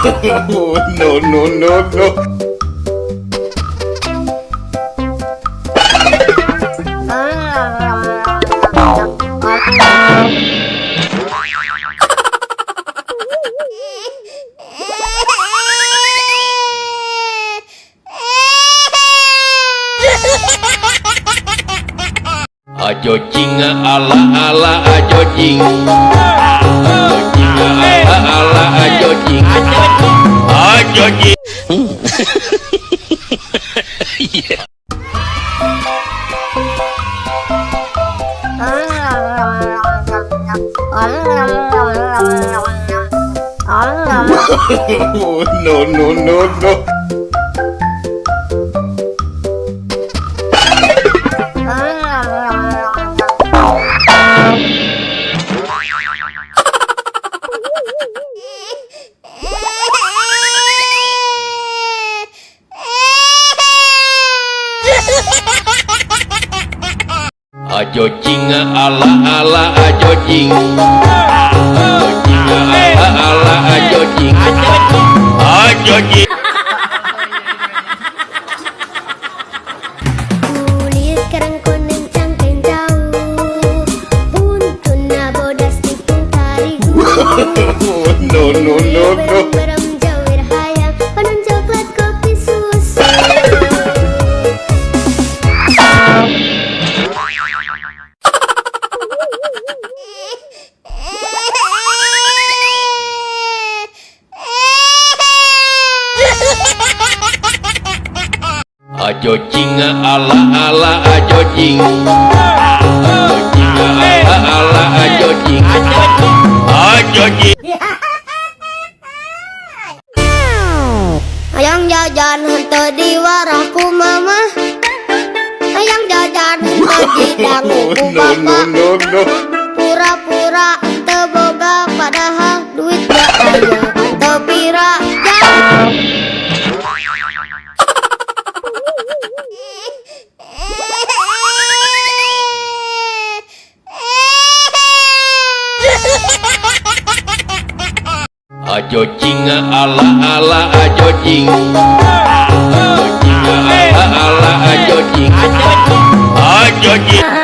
No, no, no, no. Ajo jing ala ala ajo jing, ajo jing ala ala ajo jing, ajo jing. Yeah. No, no, no, no. Ajo jing ala ala ajo jing, ajo jing ala ala ajo jing, ajo jing. Kulit kerang koneng cangkeng jauh, buntun nabodas tikung tarigu. No, no, no, no. Berem jawir hayang, panen coklat kopi susu. Ajo jing ala ala ajo jing, ajo jing ala ala ajo jing, ajo jing. Ayang jajan henteu di warahku mama, ayang jajan henteu di danguku No, no, bapak. no, no. Pura-pura teu boga padahal duit gak aya teu pira jang. Ajo jing ala ala ajo jing, ajo jing ala ala ajo jing, ajo jing.